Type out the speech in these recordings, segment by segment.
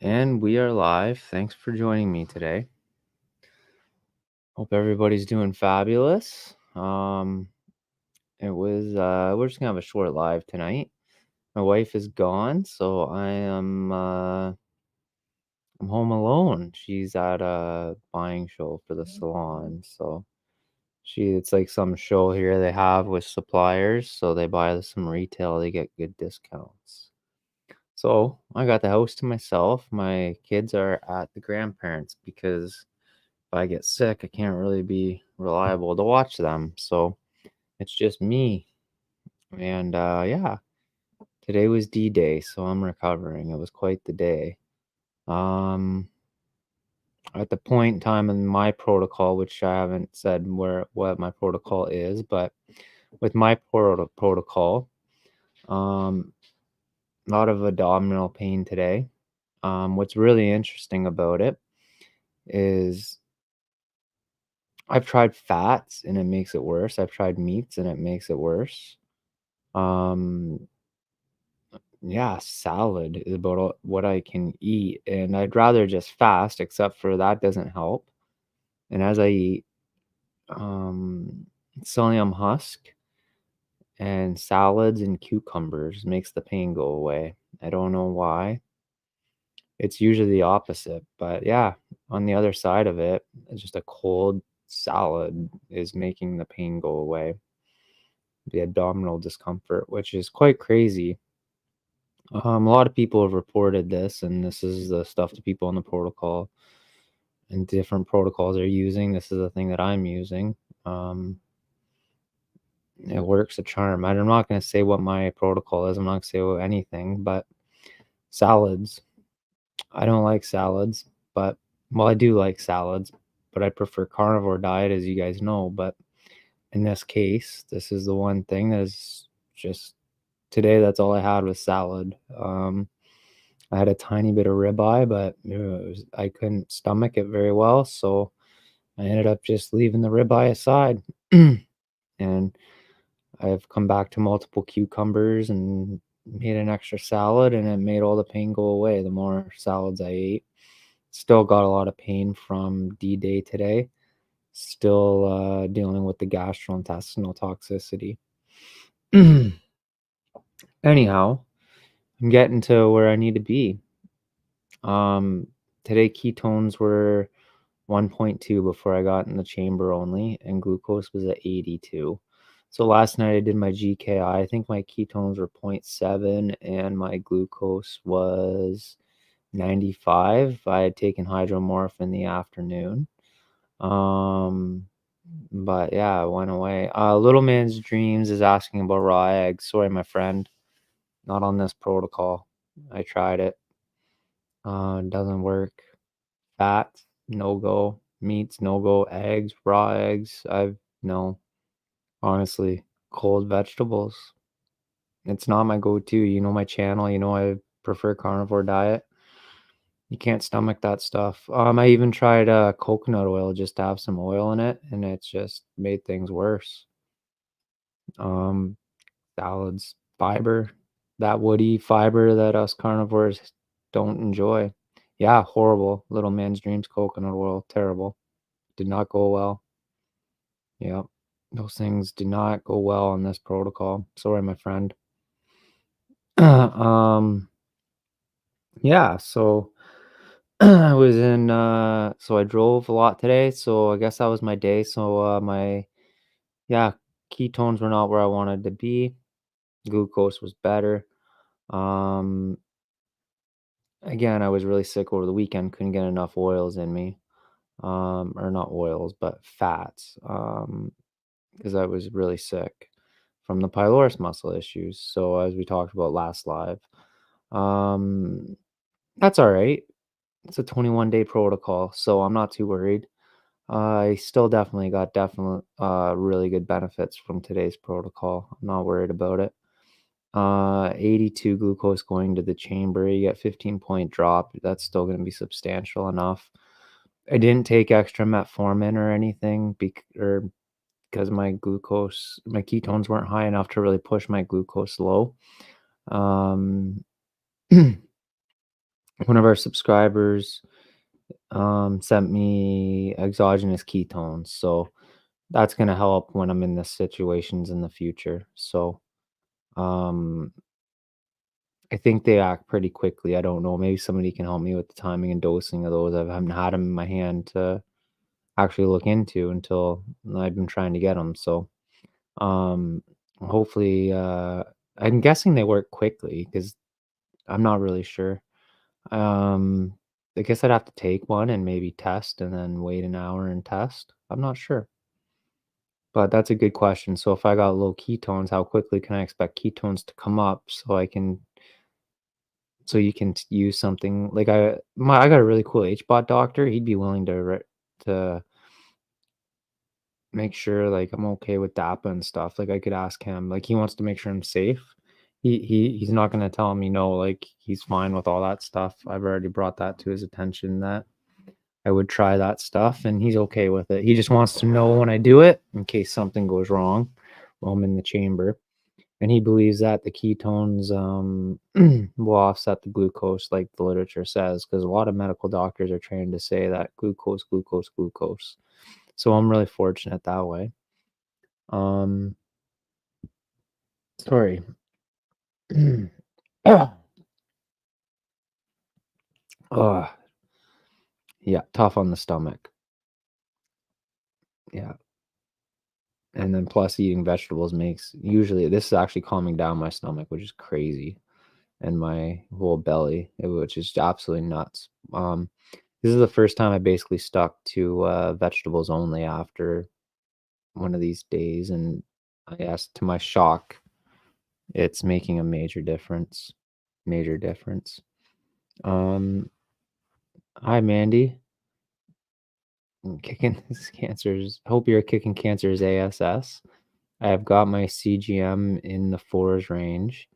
And we are live. Thanks for joining me today. Hope everybody's doing fabulous. We're just gonna have a short live tonight. My wife is gone, so I'm home alone. She's at a buying show for the salon. So it's like some show here they have with suppliers, so they buy some retail, they get good discounts. So I got the house to myself. My kids are at the grandparents because if I get sick, I can't really be reliable to watch them. So it's just me. And yeah, today was D-Day, so I'm recovering. It was quite the day. Um, at the point in time in my protocol, which I haven't said what my protocol is, but with my protocol, um, a lot of abdominal pain today. What's really interesting about it is I've tried fats and it makes it worse. I've tried meats and it makes it worse. Um, yeah, salad is about all what I can eat, and I'd rather just fast, except for that doesn't help. And as I eat, psyllium husk and salads and cucumbers makes the pain go away. I don't know why. It's usually the opposite, but yeah, on the other side of it, just a cold salad is making the pain go away, the abdominal discomfort, which is quite crazy. A lot of people have reported this, and this is the stuff that people on the protocol and different protocols are using. This is the thing that I'm using. Um, it works a charm. I'm not going to say what my protocol is. I'm not going to say anything, but salads. I don't like salads, but well, I do like salads, but I prefer carnivore diet, as you guys know. But in this case, this is the one thing that is just today. That's all I had was salad. I had a tiny bit of ribeye, but I couldn't stomach it very well, so I ended up just leaving the ribeye aside. And I've come back to multiple cucumbers and made an extra salad, and it made all the pain go away the more salads I ate. Still got a lot of pain from D-Day today. Still dealing with the gastrointestinal toxicity. Anyhow, I'm getting to where I need to be. Um, Today ketones were 1.2 before I got in the chamber only, and glucose was at 82. So last night I did my GKI. I think my ketones were 0.7 and my glucose was 95. I had taken hydromorph in the afternoon. Um, but yeah, it went away. Little Man's Dreams is asking about raw eggs. Sorry, my friend, not on this protocol. I tried it. Doesn't work. Fats, no go. Meats, no go. Eggs, raw eggs, no. Honestly, cold vegetables. It's not my go-to. You know my channel. You know I prefer carnivore diet. You can't stomach that stuff. I even tried coconut oil just to have some oil in it, and it's just made things worse. Um, Salads, fiber, that woody fiber that us carnivores don't enjoy. Yeah, horrible. Little Man's Dreams coconut oil, terrible. Did not go well. Yeah, those things did not go well on this protocol. Sorry, my friend. um, yeah, so I was in so I drove a lot today, so I guess that was my day. So my yeah, ketones were not where I wanted to be. Glucose was better. Um Again, I was really sick over the weekend, couldn't get enough oils in me. Or not oils, but fats. Because I was really sick from the pylorus muscle issues. So as we talked about last live, um, that's all right. It's a 21-day protocol, so I'm not too worried. I still definitely got really good benefits from today's protocol. I'm not worried about it. 82 glucose going to the chamber. You get 15-point drop. That's still going to be substantial enough. I didn't take extra metformin or anything because my ketones weren't high enough to really push my glucose low. Um, One of our subscribers sent me exogenous ketones, so that's gonna help when I'm in the situations in the future. So, um, I think they act pretty quickly. I don't know. Maybe somebody can help me with the timing and dosing of those. I haven't had them in my hand to actually look into until I've been trying to get them. So, um, hopefully, I'm guessing they work quickly because I'm not really sure. Um, I guess I'd have to take one and maybe test and then wait an hour and test. I'm not sure. But that's a good question. So if I got low ketones, how quickly can I expect ketones to come up so you can use something like I got a really cool HBOT doctor. He'd be willing to make sure like I'm okay with DAPA and stuff. Like I could ask him. Like he wants to make sure I'm safe. He's not gonna tell me no. Like he's fine with all that stuff. I've already brought that to his attention that I would try that stuff, and he's okay with it. He just wants to know when I do it in case something goes wrong while I'm in the chamber. And he believes that the ketones will offset the glucose, like the literature says, because a lot of medical doctors are trained to say that glucose, glucose, glucose. So I'm really fortunate that way. Um, sorry. Oh, yeah, tough on the stomach. Yeah. And then plus eating vegetables makes usually this is actually calming down my stomach, which is crazy, and my whole belly, which is absolutely nuts. This is the first time I basically stuck to vegetables only after one of these days, and I guess to my shock, it's making a major difference. Major difference. Um, Hi Mandy, kicking cancers. Hope you're kicking cancers ASS. I have got my CGM in the fours range.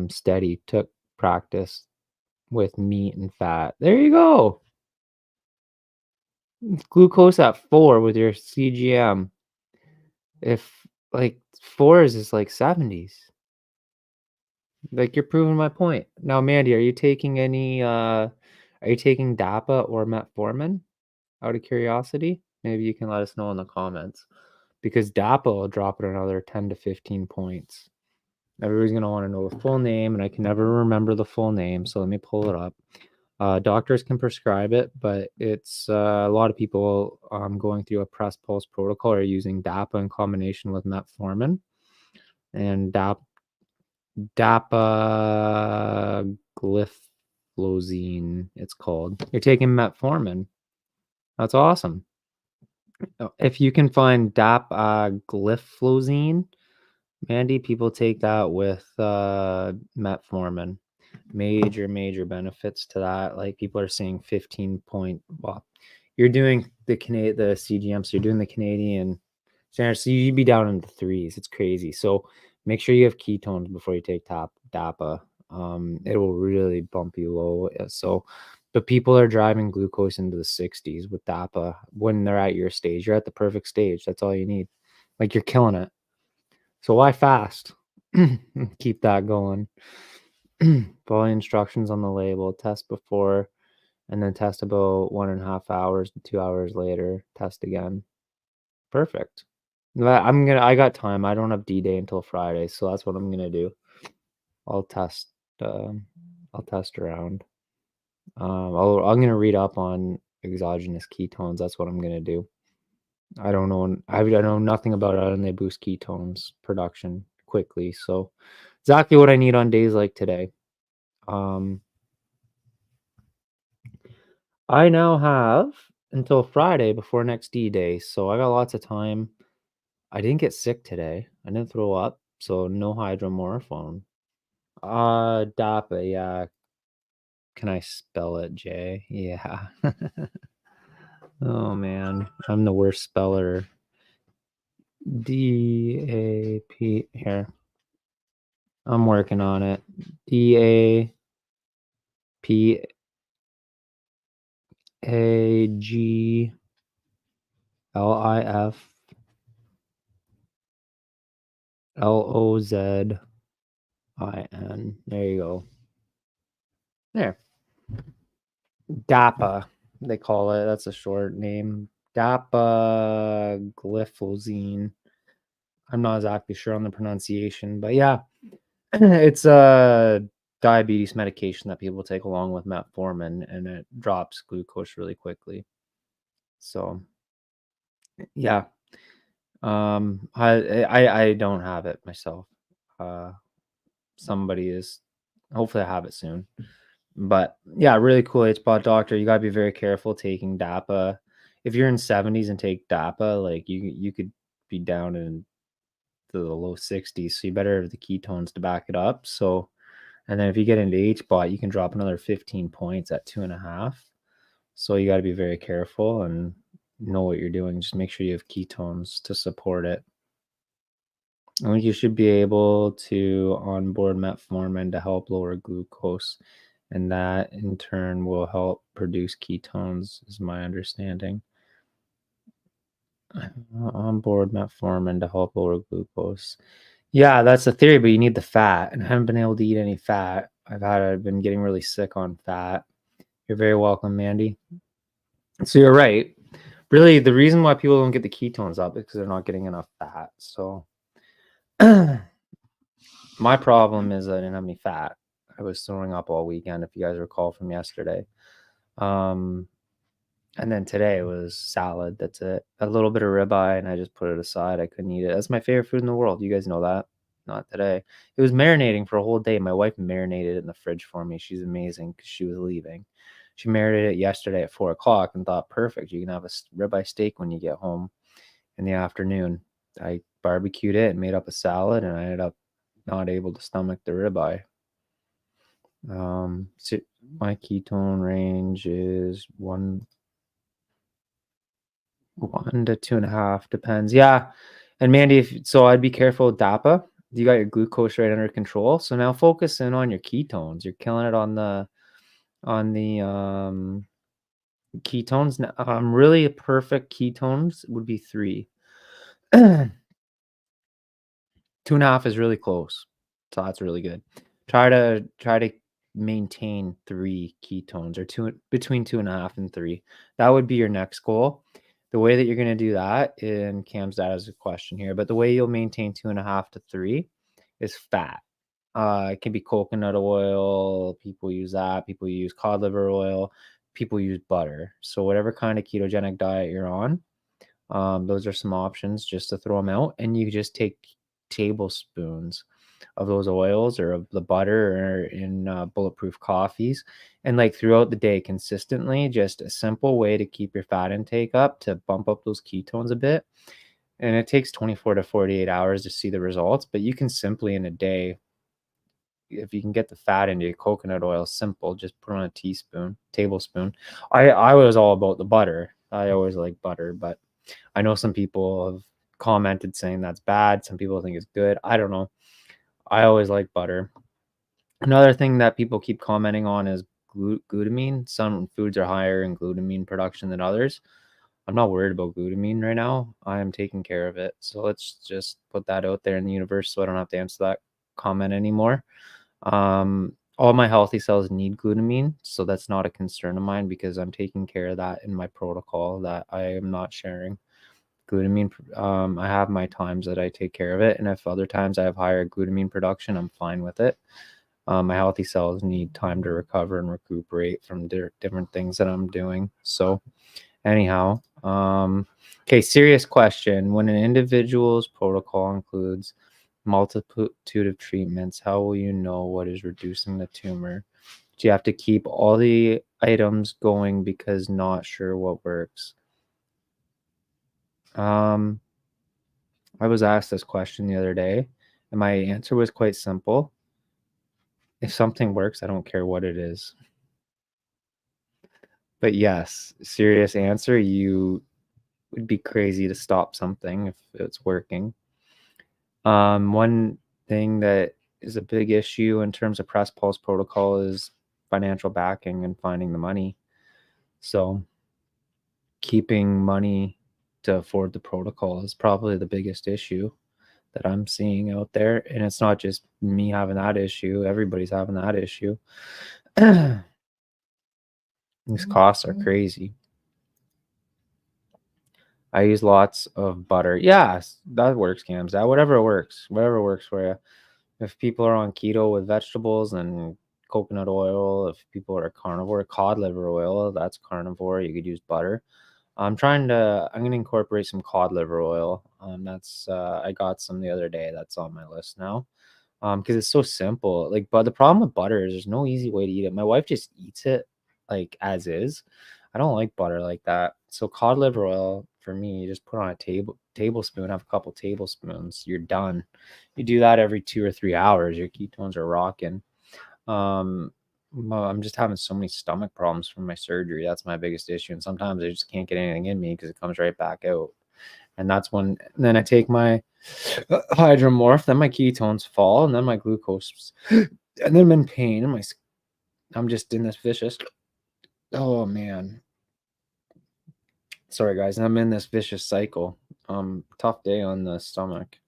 Steady. Took practice with meat and fat. There you go. Glucose at 4 with your CGM. If like 4s is like 70s. Like you're proving my point. Now, Mandy, are you taking DAPA or metformin out of curiosity? Maybe you can let us know in the comments because DAPA will drop it another 10 to 15 points. Everybody's gonna want to know the full name, and I can never remember the full name, so let me pull it up. Doctors can prescribe it, but it's a lot of people going through a press pulse protocol are using DAPA in combination with metformin, and dapagliflozin, it's called. You're taking metformin. That's awesome. If you can find dapagliflozin, Mandy, people take that with metformin. Major benefits to that. Like people are saying 15 point. Well, you're doing the CGM, so you're doing the Canadian standard. So you'd be down in the threes. It's crazy. So make sure you have ketones before you take DAPA. It will really bump you low. So, but people are driving glucose into the 60s with DAPA when they're at your stage. You're at the perfect stage. That's all you need. Like you're killing it. So why fast? Keep that going. Follow instructions on the label. Test before, and then test about 1.5 hours to 2 hours later. Test again. Perfect. I got time. I don't have D-Day until Friday, so that's what I'm gonna do. I'll test. Um, I'll test around. I'm gonna read up on exogenous ketones. That's what I'm gonna do. I don't know. I know nothing about it, and they boost ketones production quickly. So exactly what I need on days like today. Um, I now have until Friday before next D-Day, so I got lots of time. I didn't get sick today. I didn't throw up, so no hydromorphone. DAPA, yeah. Can I spell it, Jay? Yeah. Oh man, I'm the worst speller. DAP. Here, I'm working on it. DAPAGLIFLOZIN. There you go. There. DAPA, they call it. That's a short name. Dapagliflozin. I'm not exactly sure on the pronunciation, but yeah, it's a diabetes medication that people take along with metformin, and it drops glucose really quickly. So yeah, I don't have it myself. Uh, somebody is. Hopefully, I have it soon. But yeah, really cool age spot doctor. You gotta be very careful taking DAPA. If you're in 70s and take DAPA, like you could be down in the low 60s. So you better have the ketones to back it up. So and then if you get into H spot, you can drop another 15 points at 2.5. So you got to be very careful and know what you're doing. Just make sure you have ketones to support it. I think you should be able to onboard metformin to help lower glucose, and that in turn will help produce ketones, is my understanding. Onboard metformin to help lower glucose. Yeah, that's the theory, but you need the fat, and I haven't been able to eat any fat. I've been getting really sick on fat. You're very welcome, Mandy. So you're right. Really, the reason why people don't get the ketones up is because they're not getting enough fat. So my problem is I didn't have any fat. I was throwing up all weekend, if you guys recall from yesterday. Um, and then today was salad. That's it. A little bit of ribeye, and I just put it aside. I couldn't eat it. That's my favorite food in the world. You guys know that. Not today. It was marinating for a whole day. My wife marinated it in the fridge for me. She's amazing because she was leaving. She marinated it yesterday at 4 o'clock and thought, perfect. You can have a ribeye steak when you get home in the afternoon. I barbecued it and made up a salad, and I ended up not able to stomach the ribeye. So my ketone range is 1 to 2.5, depends. Yeah, and Mandy, so I'd be careful with DAPA. You got your glucose right under control. So now focus in on your ketones. You're killing it on the ketones. Now, really perfect ketones would be 3. 2.5 is really close. So that's really good. Try to maintain 3 ketones, or between 2.5 and 3. That would be your next goal. The way that you're going to do that, and Cam's dad has a question here, but the way you'll maintain 2.5 to 3 is fat. It can be coconut oil. People use that. People use cod liver oil. People use butter. So whatever kind of ketogenic diet you're on, those are some options just to throw them out. And you just take tablespoons of those oils or of the butter or in bulletproof coffees, and like throughout the day consistently, just a simple way to keep your fat intake up to bump up those ketones a bit. And it takes 24 to 48 hours to see the results, but you can simply in a day, if you can get the fat into your coconut oil, simple, just put on a tablespoon. I was all about the butter. I always like butter, but I know some people have commented saying that's bad. Some people think it's good. I don't know. I always like butter. Another thing that people keep commenting on is glutamine. Some foods are higher in glutamine production than others. I'm not worried about glutamine right now. I am taking care of it. So let's just put that out there in the universe so I don't have to answer that comment anymore. All my healthy cells need glutamine, so that's not a concern of mine because I'm taking care of that in my protocol that I am not sharing glutamine. I have my times that I take care of it, and if other times I have higher glutamine production, I'm fine with it. My healthy cells need time to recover and recuperate from different things that I'm doing. So anyhow, okay, serious question. When an individual's protocol includes multitude of treatments, how will you know what is reducing the tumor? Do you have to keep all the items going because not sure what works? I was asked this question the other day, and my answer was quite simple. If something works, I don't care what it is. But yes, serious answer, you would be crazy to stop something if it's working. One thing that is a big issue in terms of press pulse protocol is financial backing and finding the money. So keeping money to afford the protocol is probably the biggest issue that I'm seeing out there. And it's not just me having that issue. Everybody's having that issue. These costs are crazy. I use lots of butter. Yeah, that works, Cams. That whatever works for you. If people are on keto with vegetables and coconut oil, if people are carnivore, cod liver oil, that's carnivore. You could use butter. I'm gonna incorporate some cod liver oil. That's I got some the other day. That's on my list now. Because it's so simple. Like, but the problem with butter is there's no easy way to eat it. My wife just eats it like as is. I don't like butter like that. So cod liver oil for me, you just put on a tablespoon, have a couple tablespoons, you're done. You do that every 2 or 3 hours, your ketones are rocking. Well, I'm just having so many stomach problems from my surgery. That's my biggest issue. And sometimes I just can't get anything in me because it comes right back out. And that's when then I take my hydromorph, then my ketones fall, and then my glucose, and then I'm in pain, and I'm just in this vicious. Oh man, sorry guys, I'm in this vicious cycle. Tough day on the stomach.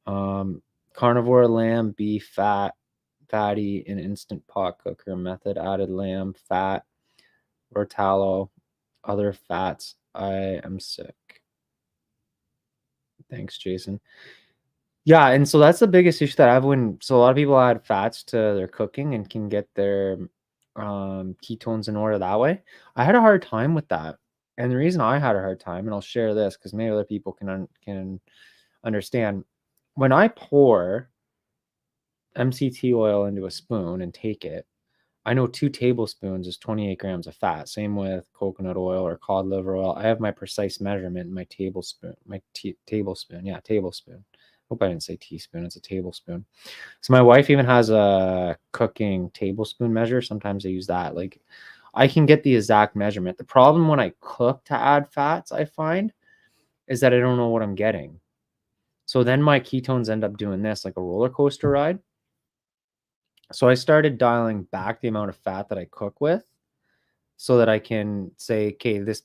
Carnivore lamb, beef, fatty, in instant pot cooker method, added lamb fat or tallow, other fats. I am sick. Thanks, Jason. Yeah, and so that's the biggest issue that I have so a lot of people add fats to their cooking and can get their ketones in order that way. I had a hard time with that. And the reason I had a hard time, and I'll share this because maybe other people can understand. When I pour MCT oil into a spoon and take it, I know 2 tablespoons is 28 grams of fat. Same with coconut oil or cod liver oil. I have my precise measurement in my tablespoon, tablespoon. Yeah, tablespoon. Hope I didn't say teaspoon. It's a tablespoon. So my wife even has a cooking tablespoon measure. Sometimes I use that. Like I can get the exact measurement. The problem when I cook to add fats, I find, is that I don't know what I'm getting. So then my ketones end up doing this like a roller coaster ride. So I started dialing back the amount of fat that I cook with so that I can say, okay, this,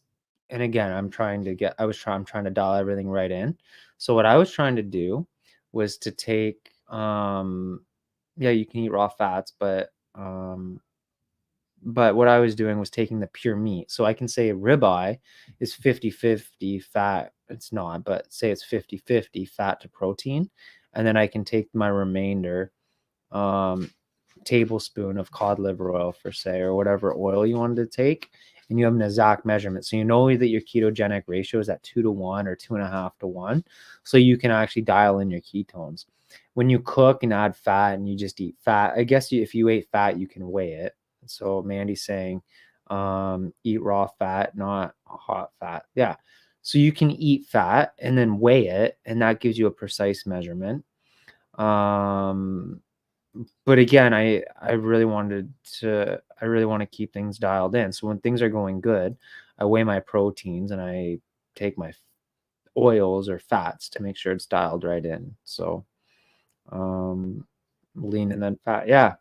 and again, I'm trying to dial everything right in. So what I was trying to do was to take, yeah, you can eat raw fats, but what I was doing was taking the pure meat. So I can say a ribeye is 50-50 fat. It's not, but say it's 50-50 fat to protein. And then I can take my remainder, tablespoon of cod liver oil for say, or whatever oil you wanted to take, and you have an exact measurement. So you know that your ketogenic ratio is at 2-to-1 or 2.5-to-1. So you can actually dial in your ketones. When you cook and add fat and you just eat fat, I guess if you ate fat, you can weigh it. So Mandy's saying, eat raw fat, not hot fat. Yeah. So you can eat fat and then weigh it, and that gives you a precise measurement. But again, I really want to keep things dialed in. So when things are going good, I weigh my proteins and I take my oils or fats to make sure it's dialed right in. So lean and then fat. Yeah.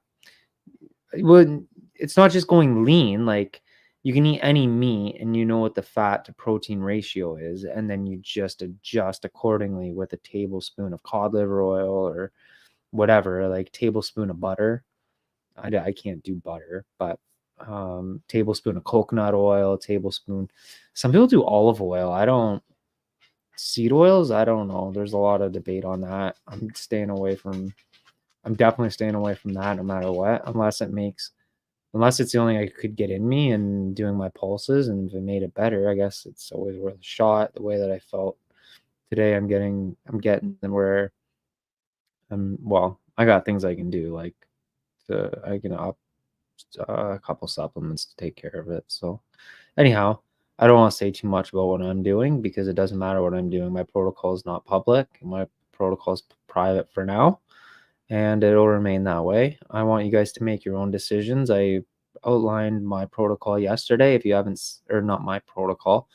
Well, it's not just going lean, like you can eat any meat and you know what the fat to protein ratio is, and then you just adjust accordingly with a tablespoon of cod liver oil or whatever, like tablespoon of butter. I can't do butter, but tablespoon of coconut oil, tablespoon. Some people do olive oil. I don't. Seed oils, I don't know. There's a lot of debate on that. I'm definitely staying away from that no matter what, unless it's the only thing I could get in me and doing my pulses, and if it made it better, I guess it's always worth a shot. The way that I felt today, I'm getting them where well, I got things I can do, like I can up a couple supplements to take care of it. So anyhow, I don't want to say too much about what I'm doing because it doesn't matter what I'm doing. My protocol is not public. My protocol is private for now, and it'll remain that way. I want you guys to make your own decisions. I outlined my protocol yesterday. If you haven't, or not my protocol,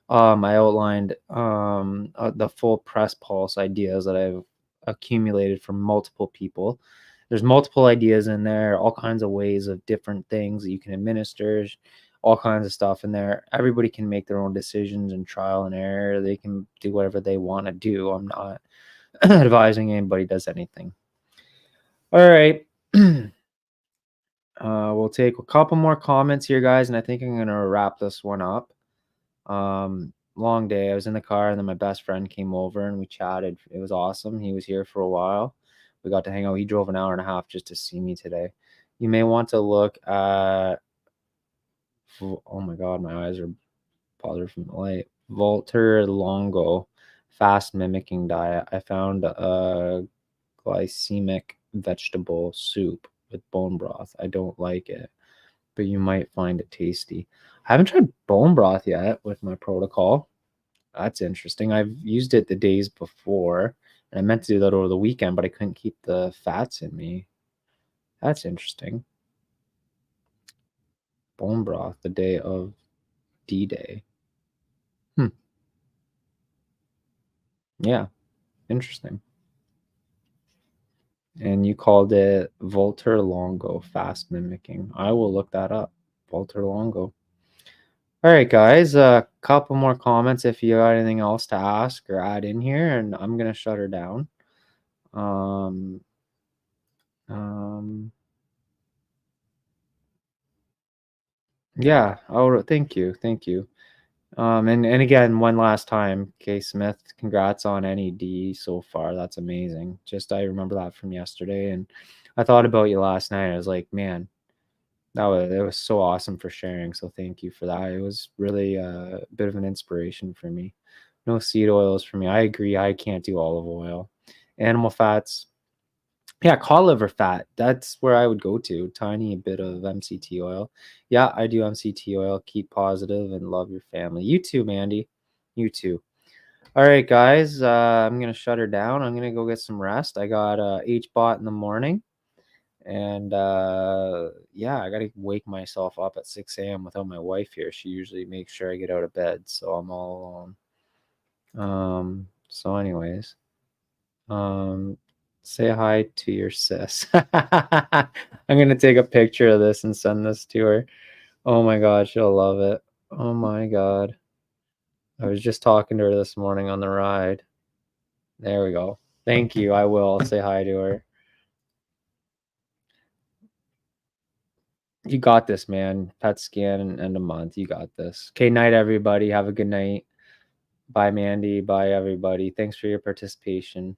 I outlined the full press pulse ideas that I've accumulated from multiple people. There's multiple ideas in there, all kinds of ways of different things that you can administer, all kinds of stuff in there. Everybody can make their own decisions and trial and error. They can do whatever they want to do. I'm not advising anybody does anything. All right. We'll take a couple more comments here, guys, and I think I'm gonna wrap this one up. Long day. I was in the car, and then my best friend came over and we chatted. It was awesome. He was here for a while. We got to hang out. He drove an hour and a half just to see me today. You may want to look at. Oh my God, my eyes are bothered from the light. Volter Longo, fast mimicking diet. I found a glycemic vegetable soup with bone broth. I don't like it, but you might find it tasty. I haven't tried bone broth yet with my protocol. That's interesting. I've used it the days before, and I meant to do that over the weekend, but I couldn't keep the fats in me. That's interesting. Bone broth the day of D-Day. Hmm. Yeah, interesting. And you called it Volter Longo, fast mimicking. I will look that up. Volter Longo. All right, guys. A couple more comments if you got anything else to ask or add in here, and I'm gonna shut her down. Um, um, yeah. Oh, thank you, thank you. And again, one last time, K Smith, congrats on any D so far. That's amazing. Just I remember that from yesterday, and I thought about you last night. I was like, man, it was so awesome for sharing. So thank you for that. It was really a bit of an inspiration for me. No seed oils for me. I agree. I can't do olive oil. Animal fats. Yeah, cod liver fat. That's where I would go to. Tiny bit of MCT oil. Yeah, I do MCT oil. Keep positive and love your family. You too, Mandy. You too. All right, guys. I'm gonna shut her down. I'm gonna go get some rest. I got HBOT in the morning, and yeah, I gotta wake myself up at 6 a.m. without my wife here. She usually makes sure I get out of bed, so I'm all alone. So, anyways. Um, say hi to your sis. I'm gonna take a picture of this and send this to her. Oh my god, she'll love it. Oh my god. I was just talking to her this morning on the ride. There we go. Thank you. I will say hi to her. You got this, man. Pet scan and end a month. You got this. Okay, night, everybody. Have a good night. Bye, Mandy. Bye, everybody. Thanks for your participation.